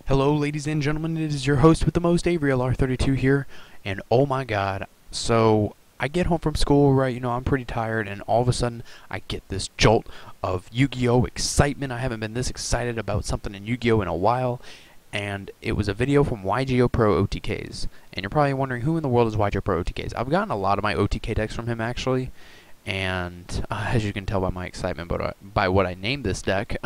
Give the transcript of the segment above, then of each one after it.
Hello ladies and gentlemen, it is your host with the most, Avery LR32 here, and oh my god, so I get home from school, right, I'm pretty tired, and all of a sudden I get this jolt of Yu-Gi-Oh! Excitement. I haven't been this excited about something in Yu-Gi-Oh! In a while, and it was a video from YGOPRO OTKs, and you're probably wondering who in the world is YGOPRO OTKs. I've gotten a lot of my OTK decks from him actually, and as you can tell by my excitement, but by what I named this deck,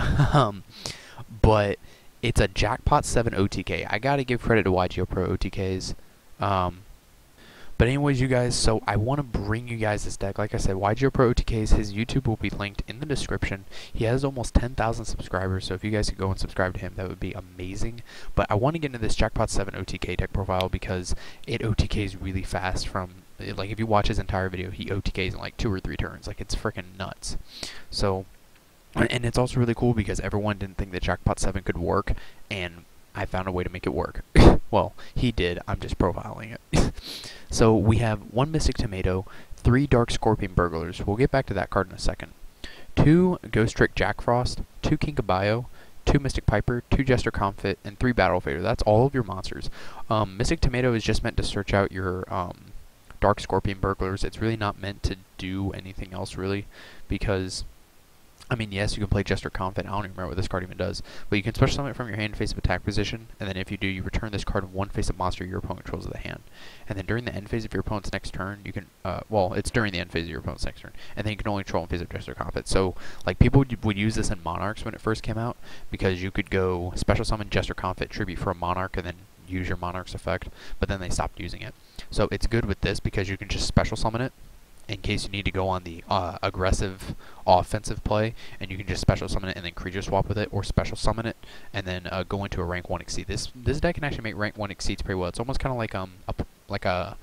but it's a Jackpot 7 OTK. I gotta give credit to YGO Pro OTKs. But anyways, you guys, so I want to bring you guys this deck. Like I said, YGO Pro OTKs, his YouTube will be linked in the description. He has almost 10,000 subscribers, so if you guys could go and subscribe to him, that would be amazing. But I want to get into this Jackpot 7 OTK deck profile because it OTKs really fast from, like, if you watch his entire video, he OTKs in like 2 or 3 turns. Like, it's freaking nuts. So, and it's also really cool because everyone didn't think that Jackpot 7 could work, and I found a way to make it work. Well, he did. I'm just profiling it. So we have 1 Mystic Tomato, 3 Dark Scorpion Burglars. We'll get back to that card in a second. 2 Ghost Trick Jack Frost, 2 Kinkabayo, 2 Mystic Piper, 2 Jester Comfit, and 3 Battle Fader. That's all of your monsters. Mystic Tomato is just meant to search out your Dark Scorpion Burglars. It's really not meant to do anything else, really, because I mean, yes, you can play Jester Confident. I don't even remember what this card even does. But you can special summon it from your hand face of attack position, and then if you do, you return this card in one face of monster your opponent controls of the hand. And then during the end phase of your opponent's next turn, you can, well, it's during the end phase of your opponent's next turn, and then you can only control in phase of Jester Confident. So, like, people would use this in Monarchs when it first came out, because you could go special summon Jester Confident tribute for a Monarch, and then use your Monarch's effect, but then they stopped using it. So it's good with this because you can just special summon it in case you need to go on the aggressive offensive play, and you can just special summon it and then creature swap with it, or special summon it and then go into a rank 1 exceed. This deck can actually make rank 1 exceeds pretty well. It's almost kind of like a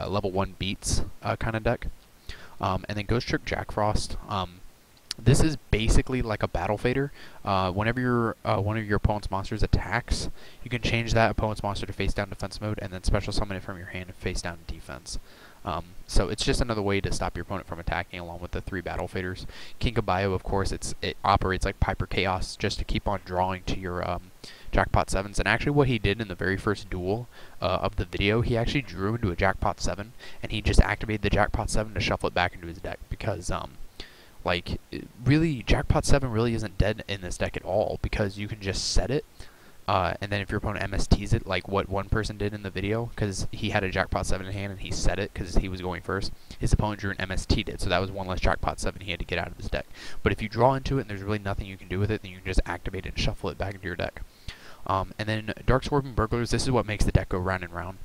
level 1 beats kind of deck. And then Ghost Trick Jack Frost. This is basically like a Battle Fader. Whenever your one of your opponent's monsters attacks, you can change that opponent's monster to face down defense mode, and then special summon it from your hand to face down defense. So it's just another way to stop your opponent from attacking, along with the 3 Battle Faders. Kinkabayo, of course, it operates like Piper Chaos just to keep on drawing to your Jackpot 7s. And actually what he did in the very first duel of the video, he actually drew into a Jackpot 7, and he just activated the Jackpot 7 to shuffle it back into his deck, because like, really, Jackpot 7 really isn't dead in this deck at all, because you can just set it, and then if your opponent MSTs it, like what one person did in the video, because he had a Jackpot 7 in hand and he set it because he was going first, his opponent drew an MST'd it, so that was one less Jackpot 7 he had to get out of his deck. But if you draw into it and there's really nothing you can do with it, then you can just activate it and shuffle it back into your deck. And then Dark Scorpion Burglars, this is what makes the deck go round and round.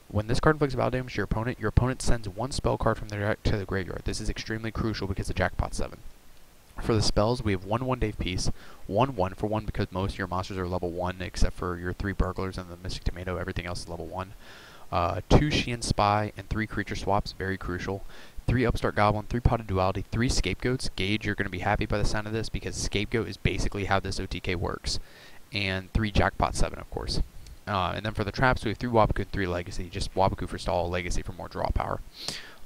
When this card inflicts battle damage to your opponent sends 1 spell card from their deck to the graveyard. This is extremely crucial because of Jackpot 7. For the spells, we have 1 Dave Piece, 1 for 1 because most of your monsters are level 1 except for your 3 Burglars and the Mystic Tomato. Everything else is level 1. 2 Sheehan Spy and 3 Creature Swaps, very crucial. 3 Upstart Goblin, 3 Potted Duality, 3 Scapegoats. Gage, you're going to be happy by the sound of this because Scapegoat is basically how this OTK works. And 3 Jackpot 7, of course. And then for the traps, we have 3 Waboku and 3 Legacy. Just Waboku for stall, Legacy for more draw power.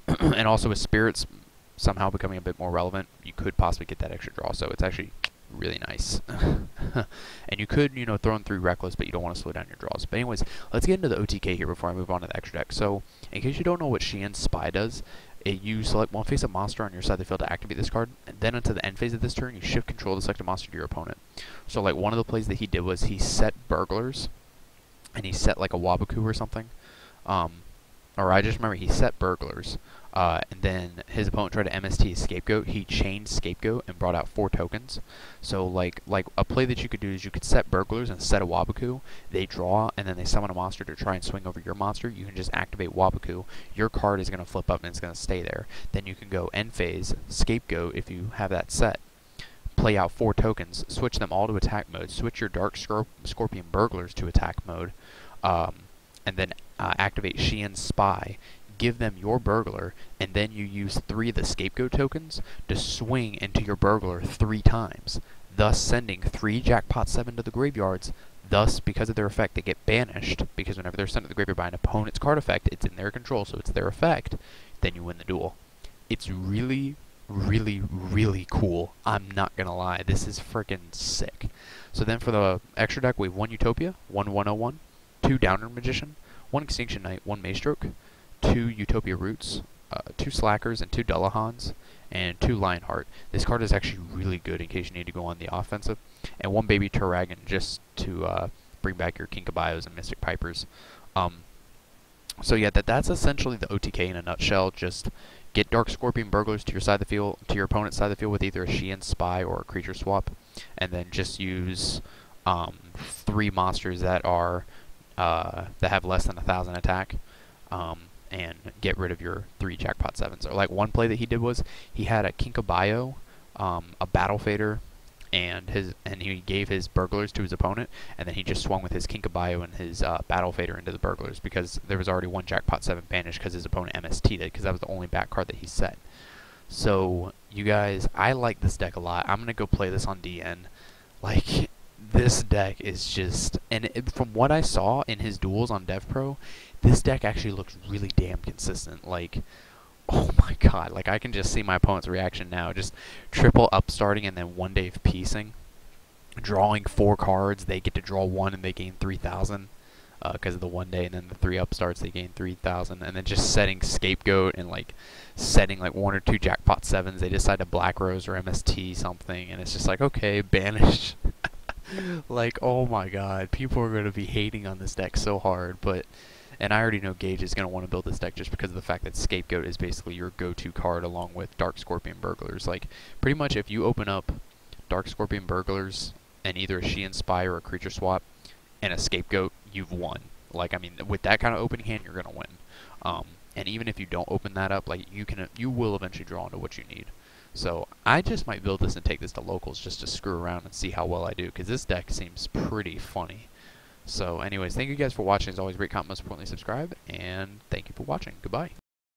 And also with Spirits somehow becoming a bit more relevant, you could possibly get that extra draw, so it's actually really nice. And you could, throw in 3 Reckless, but you don't want to slow down your draws. But anyways, let's get into the OTK here before I move on to the extra deck. So, in case you don't know what Sheehan Spy does, you select 1 face of monster on your side of the field to activate this card, and then until the end phase of this turn, you shift control to select a monster to your opponent. So, like, one of the plays that he did was he set Burglars, and he set, like, a Waboku or something. Or I just remember he set Burglars, and then his opponent tried to MST his Scapegoat. He chained Scapegoat and brought out 4 tokens. So like a play that you could do is you could set Burglars and set a Waboku. They draw, and then they summon a monster to try and swing over your monster. You can just activate Waboku. Your card is going to flip up and it's going to stay there. Then you can go end phase, Scapegoat if you have that set. Play out 4 tokens, switch them all to attack mode, switch your Dark Scorpion Burglars to attack mode, and then activate Sheehan Spy, give them your Burglar, and then you use 3 of the Scapegoat tokens to swing into your Burglar 3 times, thus sending 3 Jackpot 7 to the graveyards. Thus, because of their effect, they get banished, because whenever they're sent to the graveyard by an opponent's card effect, it's in their control, so it's their effect, then you win the duel. It's really, really, really cool. I'm not gonna lie, this is freaking sick. So then for the extra deck, we have 1 Utopia, 1 101, 2 Downer Magician, 1 Extinction Knight, 1 Maestroke, 2 Utopia Roots, 2 Slackers, and 2 Dullahans, and 2 Lionheart. This card is actually really good in case you need to go on the offensive, and 1 Baby Turagan just to bring back your Kinkabios and Mystic Pipers. So yeah, that's essentially the OTK in a nutshell. Just get Dark Scorpion Burglars to your side of the field, to your opponent's side of the field with either a Sheehan Spy or a creature swap, and then just use 3 monsters that are that have less than 1,000 attack, and get rid of your 3 Jackpot 7s. Or like one play that he did was he had a Kinkabio, a Battle Fader, and he gave his burglars to his opponent, and then he just swung with his Kinkabio and his Battle Fader into the burglars because there was already 1 Jackpot 7 banished because his opponent MST'd it because that was the only back card that he set. So you guys, I like this deck a lot. I'm gonna go play this on DN. Like, this deck is just, and from what I saw in his duels on DevPro, this deck actually looks really damn consistent. Like, oh my god, like I can just see my opponent's reaction now. Just triple upstarting and then 1 day of piecing. Drawing 4 cards, they get to draw 1 and they gain 3,000 because of the 1 day, and then the 3 upstarts they gain 3,000. And then just setting Scapegoat and like setting like 1 or 2 Jackpot 7s. They decide to Black Rose or MST something, and it's just like, okay, banish. Like, oh my god, people are going to be hating on this deck so hard, but... And I already know Gage is going to want to build this deck just because of the fact that Scapegoat is basically your go-to card along with Dark Scorpion Burglars. Like, pretty much if you open up Dark Scorpion Burglars and either a Sheehan Spy or a creature swap and a Scapegoat, you've won. Like, I mean, with that kind of opening hand, you're going to win. And even if you don't open that up, like, you will eventually draw into what you need. So I just might build this and take this to locals just to screw around and see how well I do, because this deck seems pretty funny. So anyways, thank you guys for watching. As always, rate, comment, most importantly, subscribe, and thank you for watching. Goodbye.